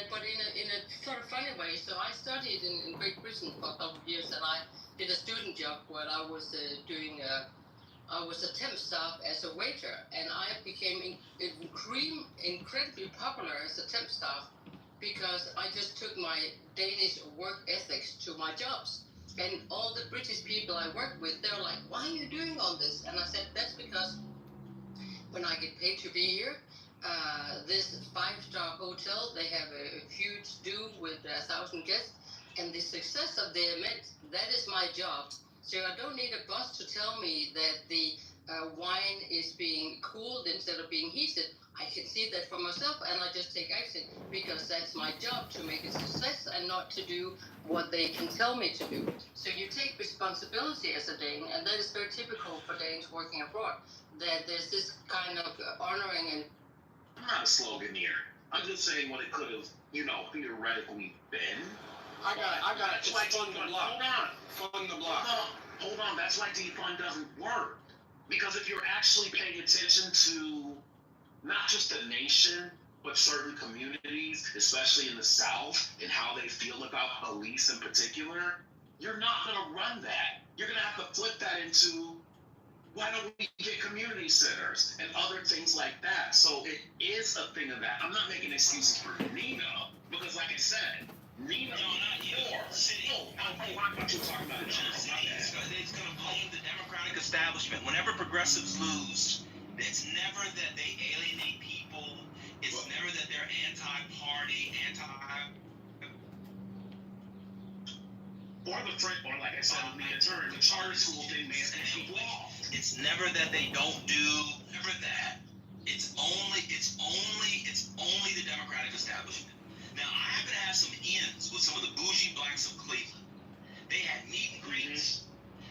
but in a sort of funny way. So I studied in Great Britain for a couple of years, and I did a student job where I was I was a temp staff as a waiter, and I became incredibly popular as a temp staff because I just took my Danish work ethics to my jobs. And all the British people I worked with, they're like, why are you doing all this? And I said, that's because when I get paid to be here, this 5-star hotel, they have a huge do with 1,000 guests, and the success of the event, that is my job. So I don't need a boss to tell me that the wine is being cooled instead of being heated. I can see that for myself, and I just take action because that's my job, to make a success and not to do what they can tell me to do. So you take responsibility as a Dane, and that is very typical for Danes working abroad, that there's this kind of honoring. And I'm not a sloganeer. I'm just saying what it could have, theoretically been. I got it. It's like fund the block. Fund the block. Hold on. That's why defund doesn't work. Because if you're actually paying attention to not just the nation, but certain communities, especially in the South, and how they feel about police in particular, you're not going to run that. You're going to have to flip that into, why don't we get community centers and other things like that? So it is a thing of that. I'm not making excuses for Nina, because like I said, Nina, not you. City. I thought you were talking about It's going to blame the Democratic establishment. Whenever progressives lose, it's never that they alienate people. It's never that they're anti-party, or like I said, the charter school thing, man, it's never that they don't do, never that. It's only the Democratic establishment. Now, I happen to have some ins with some of the bougie blacks of Cleveland. They had meet and greets.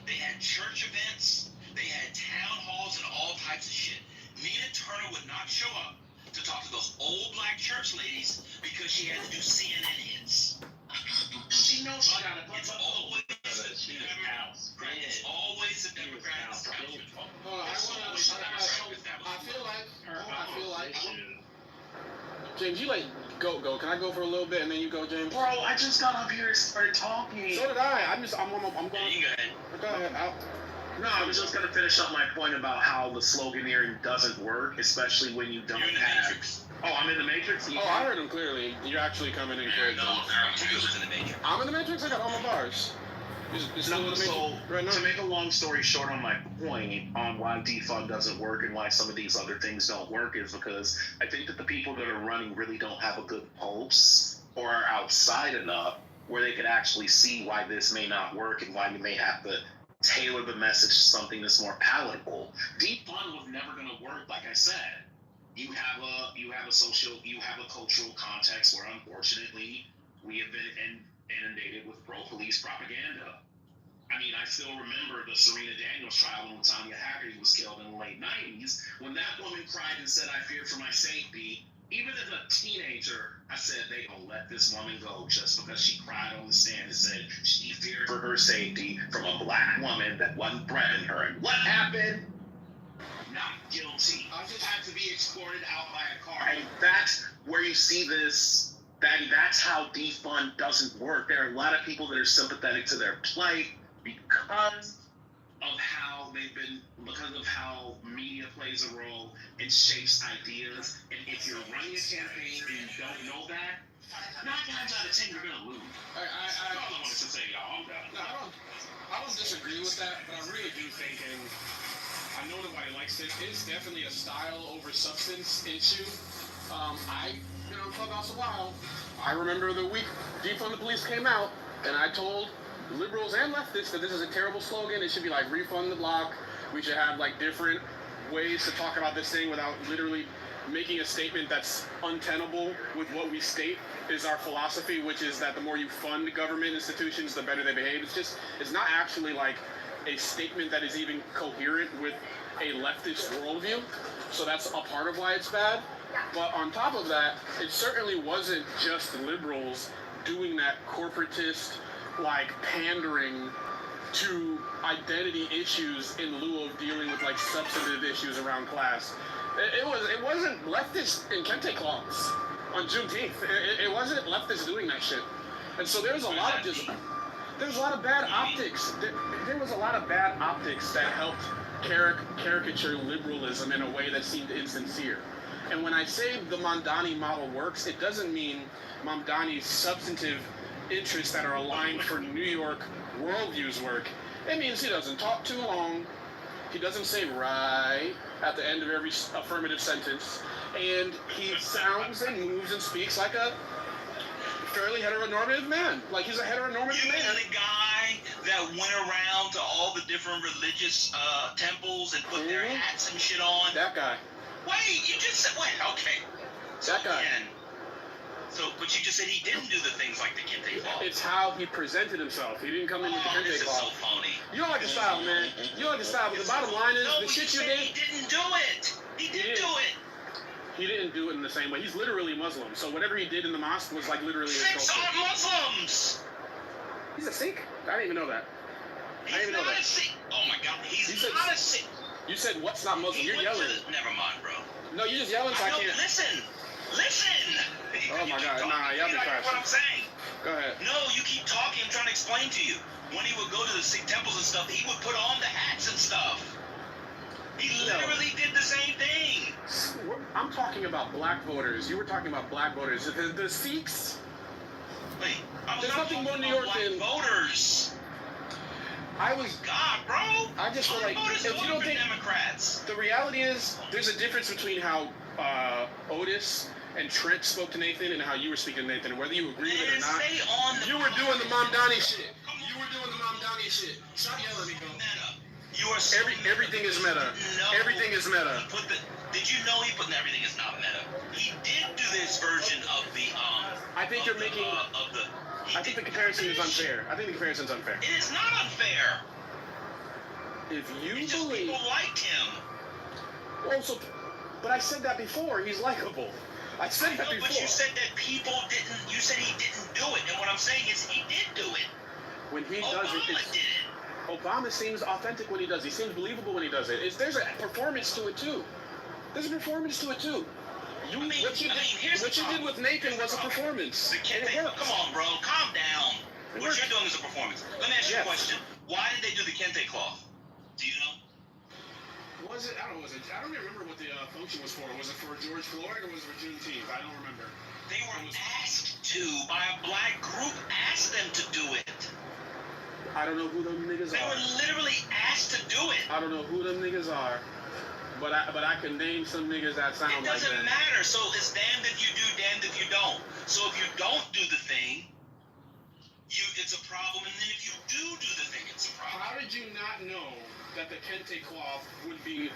They had church events. They had town halls and all types of shit. Nina Turner would not show up to talk to those old black church ladies because she had to do CNN hits. She knows she got to It's always the Democratic establishment. I feel like James, you go. Can I go for a little bit and then you go, James? Bro, I just got up here and started talking. So did I. I'm going. Go ahead. No, I was just going to finish up my point about how the sloganeering doesn't work, especially when you don't have... Oh, I'm in the Matrix? Oh, I heard him clearly. You're actually coming in clear. No, I'm in the Matrix. I'm in the Matrix? I got all my bars. To make a long story short on my point on why defund doesn't work and why some of these other things don't work is because I think that the people that are running really don't have a good pulse or are outside enough where they could actually see why this may not work and why you may have to tailor the message to something that's more palatable. Defund was never going to work, like I said. You have a cultural context where unfortunately we have been inundated with pro-police propaganda. I mean, I still remember the Serena Daniels trial when Tanya Haggerty was killed in the late 90s. When that woman cried and said, I fear for my safety, even as a teenager, I said, they don't let this woman go just because she cried on the stand and said she feared for her safety from a black woman that wasn't bred in her. And what happened? Not guilty. I just had to be escorted out by a car. And that's where you see this. That's how defund doesn't work. There are a lot of people that are sympathetic to their plight because of how media plays a role and shapes ideas. And if you're running a campaign and you don't know that, 9 times out of 10 you're gonna lose. I wanted to say, y'all. I'm done. No, I don't disagree with that, but I really do think, and I know nobody likes it, it's definitely a style over substance issue. I've been on Clubhouse a while. I remember the week Defund the Police came out, and I told liberals and leftists that this is a terrible slogan. It should be like refund the block. We should have like different ways to talk about this thing without literally making a statement that's untenable with what we state is our philosophy, which is that the more you fund government institutions, the better they behave. It's not actually like a statement that is even coherent with a leftist worldview. So that's a part of why it's bad. But on top of that, it certainly wasn't just liberals doing that corporatist, like, pandering to identity issues in lieu of dealing with, like, substantive issues around class. It wasn't leftist and kente cloths. on Juneteenth. It wasn't leftists doing that shit. And so there was a lot of bad optics. There was a lot of bad optics that helped caricature liberalism in a way that seemed insincere. And when I say the Mamdani model works, it doesn't mean Mamdani's substantive interests that are aligned for New York worldviews work. It means he doesn't talk too long. He doesn't say right at the end of every affirmative sentence. And he sounds and moves and speaks like a fairly heteronormative man. Like he's a heteronormative man. The guy that went around to all the different religious temples and put their hats and shit on. That guy. Wait, you just said, wait, okay. That guy. But you just said he didn't do the things like the kente cloth. It's how he presented himself. He didn't come in with the kente This is so cloth. phony. You don't like the style, man. You don't like the style, but the bottom line is, No, the shit you said did, he didn't do it. He didn't do it. he didn't do it in the same way. He's literally Muslim, so whatever he did in the mosque was like literally his Sikhs culture. are Muslims. He's a Sikh? I didn't even know that. He's not a Sikh. Oh my God, he's not a Sikh. You said what's not Muslim? You're yelling. Never mind, bro. No, you're just yelling, so I can't. Listen. Oh my God, nah, y'all be What I'm crashing. saying. Go ahead. No, you keep talking. I'm trying to explain to you. When he would go to the Sikh temples and stuff, he would put on the hats and stuff. He literally did the same thing. I'm talking about black voters. You were talking about black voters. The Sikhs. Wait, There's nothing more New York than voters. God, bro. I just feel like voters if you don't think Democrats. The reality is there's a difference between how Otis and Trent spoke to Nathan and how you were speaking to Nathan, and whether you agree with it or not. You were doing the Mamdani shit. Stop yelling at me, bro. You are Everything is meta. Everything is meta. Did you know he put everything is not meta? He did do this version of the I think you're making. I think the comparison is unfair. I think the comparison's unfair. It is not unfair. If you It's just believe. people liked him. Also, but I said that before. He's likable. I said that before. But you said that people didn't. You said he didn't do it, and what I'm saying is he did do it. When he does it, Obama did it. Obama seems authentic when he does it. He seems believable when he does it. There's a performance to it too. What you did with Nathan was a performance. Come on, bro. Calm down. What you're doing is a performance. Let me ask you a question. Why did they do the kente cloth? Do you know? Was it? I don't remember what the function was for. Was it for George Floyd or was it for Juneteenth? I don't remember. They were asked to by a black group. Asked them to do it. I don't know who them niggas They are. were literally asked to do it. I don't know who them niggas are. But I can name some niggas that sound like that. It doesn't matter. So it's damned if you do, damned if you don't. So if you don't do the thing, it's a problem. And then if you do the thing, it's a problem. How did you not know that the kente cloth would be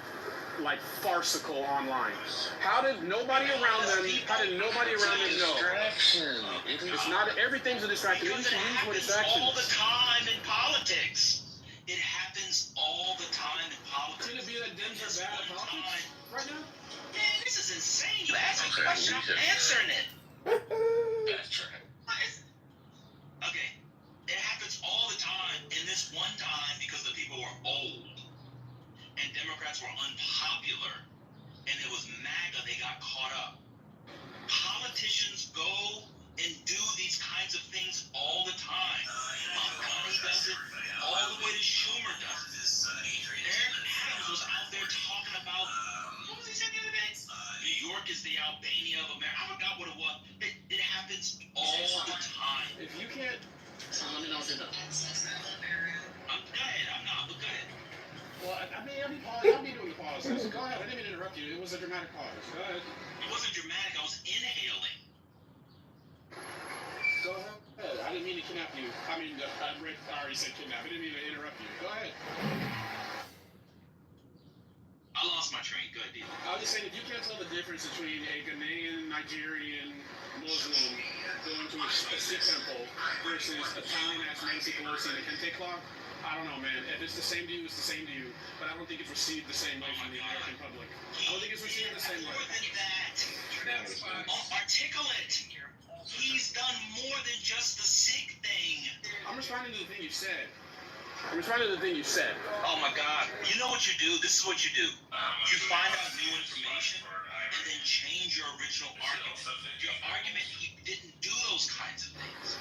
like farcical online? How did nobody around them know? It's not, everything's a distraction. Because it happens all the time in politics. It happens all the time in politics. Could it be that Dems are bad at politics right now? Man, this is insane. You asked me a question, I'm answering it. That's right. Okay. It happens all the time. In this one time, because the people were old and Democrats were unpopular and it was MAGA, they got caught up. Politicians go and do these kinds of things all the time. Montgomery does it, all the way to Schumer does it. Eric Adams was out there talking about, what was he saying the other day? New York is the Albania of America. I forgot what it was. It happens all the time. If you can't, let me know if you're done. Go ahead, I'm not, but go ahead. Well, I'll be doing the pauses. Go ahead, I didn't mean to interrupt you. It was a dramatic pause. Go ahead. It wasn't dramatic, I was inhaling. Go ahead. I didn't mean to kidnap you. I already said kidnap. I didn't mean to interrupt you. Go ahead. I lost my train. Go ahead, D. I was just saying, if you can't tell the difference between a Ghanaian, Nigerian, Muslim going to a Sikh temple versus Italian-ass Nancy Pelosi and a kente cloth, I don't know, man. If it's the same to you, it's the same to you. But I don't think it's received the same way from the American public. I don't think it's received the same way. More than that. Articulate. He's done more than just the Sikh thing. I'm responding to the thing you said. Oh Oh my God. You know what you do? This is what you do. You find out new information and then change your original argument. Your argument, he didn't do those kinds of things.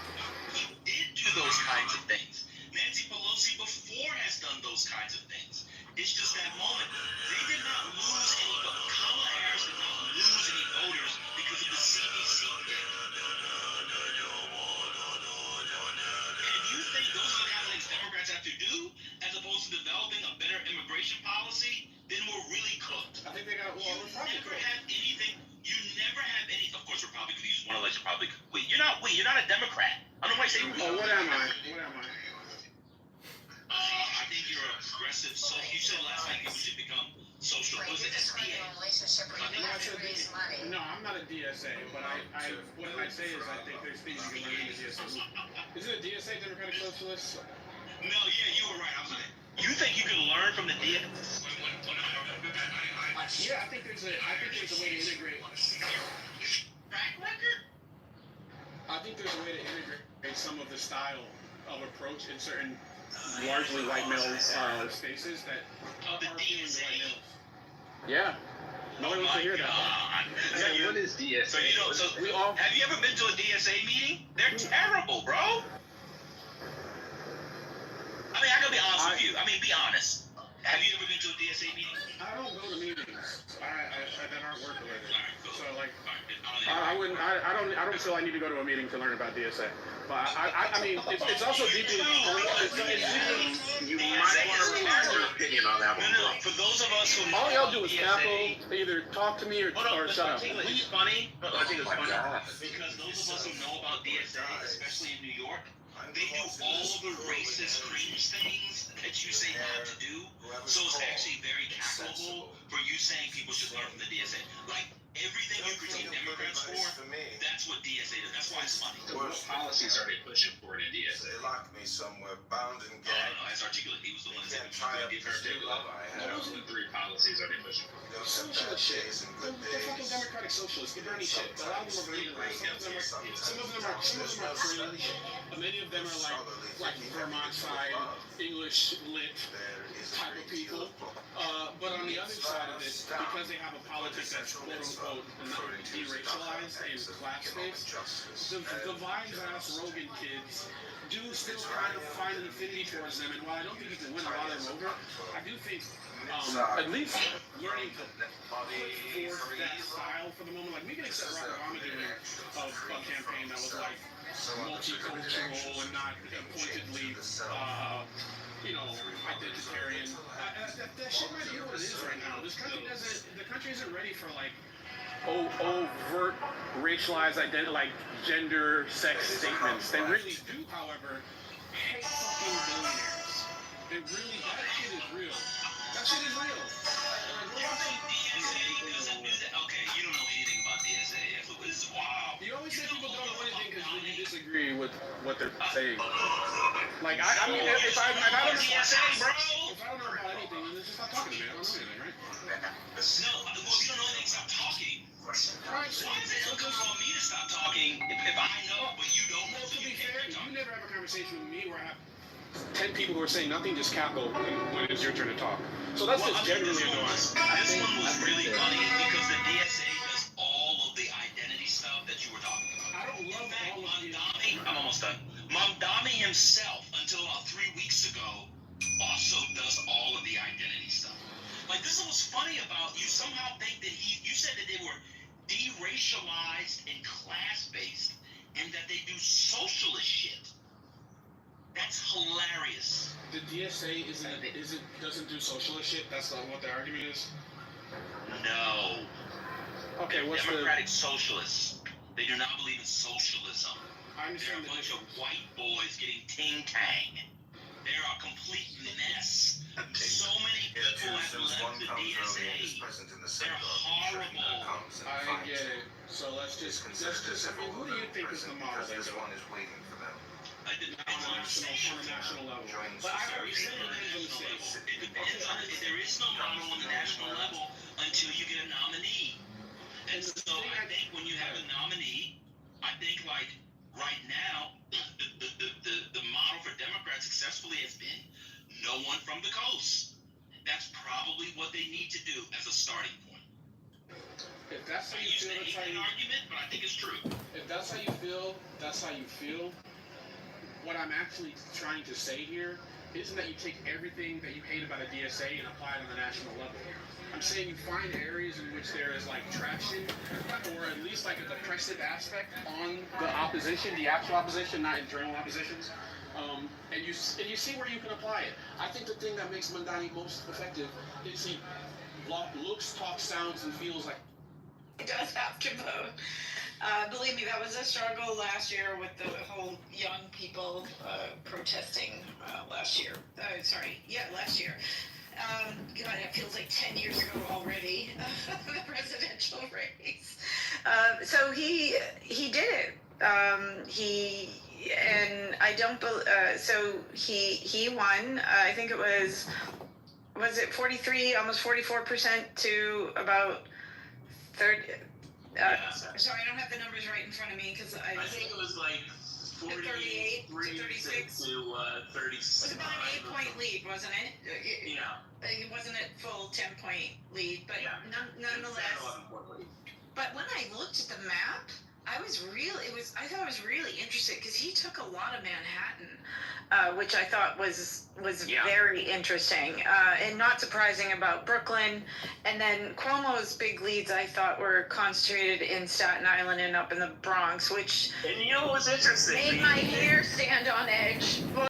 He did do those kinds of things. Nancy Pelosi before has done those kinds of things. It's just that moment. They did not lose any, Kamala Harris did not lose any voters because of the CBC pick. And if you think those are the kind of things Democrats have to do, as opposed to developing a better immigration policy, then we're really cooked. I think they got You never have anything. You never have any. Of course, Republicans use one election. Probably. Wait, you're not a Democrat. I don't know why you say. Oh, what am I? I think you're a progressive. So you said last night people should become social. Was it SBA? No, I'm not a DSA, but what I say is I think there's things you can learn in the DSA. Is it a DSA, Democratic Socialist? No, yeah, you were right. I was like, you think you can learn from the DSA? Yeah, I think there's a way to integrate. Track record? I think there's a way to integrate some of the style of approach in certain largely white male spaces that are appealing to white males. Yeah. Nobody wants to hear that. What is DSA? So you know, have you ever been to a DSA meeting? They're terrible, bro. I mean, I gotta be honest with you. I mean, be honest. Have you ever been to a DSA meeting? I don't go to meetings. That aren't work related. Alright, cool. So like, Alright, I don't feel I need to go to a meeting to learn about DSA. But I mean, it's also deeply. You might want to revise your opinion on that one. No, for those of us who know All y'all do is DSA, cackle, either talk to me or shut up. I think it's funny. I think it's funny because those of us who know about DSA, especially in New York, they do all the racist cringe things that you say not to do. So it's actually very cackleable for you saying people should learn from the DSA. Like everything you critique Democrats for, that's what DSA does. That's why it's funny. What policies are they pushing for in DSA? They locked me somewhere, bound and No, gagged. that's articulate. He was the one that said we Try should up give the her state love I had. Those are the 3 policies are they pushing for? Those some bad days and The good fucking days. Democratic Socialists, the Bernie shit. A lot of them are very liberal. Some of them are fringe. Many of them are like Vermont side, English lit type of people. But on the other side of it, because they have a politics that's quote unquote not deracialized and class based, the Vines-ass Rogan kids do still kind of find an affinity towards them. And while I don't think you can win a lot of them over, I do think at least learning to force that style for the moment. Like we can accept Barack Obama doing a campaign that was like multicultural and not pointedly, identitarian. That shit might be what it is right now. The country isn't ready for like overt racialized identity, like gender, sex statements. They really do, however, hate fucking billionaires. They really, that shit is real. That shit is real. DSA doesn't do that. Okay, you don't know anything about DSA. This is wild. You always say people don't know anything because you disagree with what they're saying. Like, I mean, if I don't know DSA, bro. if I don't know about anything, then just stop talking to me. I don't know anything, right? No, well, if you don't know anything, stop talking. Right. Why is it incumbent on me to stop talking if I know but you don't know? Well, So to you be can't fair, keep you talking. never have a conversation with me where I have 10 people who are saying nothing, just cackle when it's your turn to talk. So that's just generally annoying. This one was really funny because the DSA does all of the identity stuff that you were talking about. I don't love all of the... I'm almost done. Mamdani himself, until about 3 weeks ago, also does all of the identity stuff. Like, this is what's funny about you somehow think that you said that they were deracialized and class-based and that they do socialist shit. That's hilarious. The DSA doesn't do socialist shit? That's not what the argument is? No. Okay, what's Democratic socialists. They do not believe in socialism. I They're understand a the bunch of difference. white boys getting ting-tang. They're a complete mess. So many people have left the DSA. They're horrible. I get it. So let's just, I mean, who do you think is the model there, though? One is waiting for them. It depends on On a national level. But I already said it depends on the state. It depends on it. There is no model on the national level until you get a nominee. And so I think when you have a nominee, I think like right now, the model for Democrats successfully has been no one from the coast. That's probably what they need to do as a starting point. If that's how I you used feel, to that's hate how that you. argument, but I think it's true. If that's how you feel, that's how you feel. What I'm actually trying to say here isn't that you take everything that you hate about a DSA and apply it on the national level. I'm saying you find areas in which there is like traction, or at least like a depressive aspect on the opposition, the actual opposition, not internal oppositions, and you see where you can apply it. I think the thing that makes Mandani most effective is he looks, talks, sounds, and feels like. He does have to vote. Believe me, that was a struggle last year with the whole young people protesting last year. Last year. God, it feels like 10 years ago already, the presidential race. So he did it. And I don't so he won. I think it was it 43, almost 44% to about 30. Sorry, I don't have the numbers right in front of me because I think it was like 38 to 36 to 36. It was about an 8-point lead, wasn't it? Yeah. It wasn't a full 10-point lead, but Yeah. nonetheless. But when I looked at the map, I thought it was really interesting because he took a lot of Manhattan, which I thought was very interesting, and not surprising about Brooklyn. And then Cuomo's big leads I thought were concentrated in Staten Island and up in the Bronx, which And you know what was interesting? made my hair stand on edge.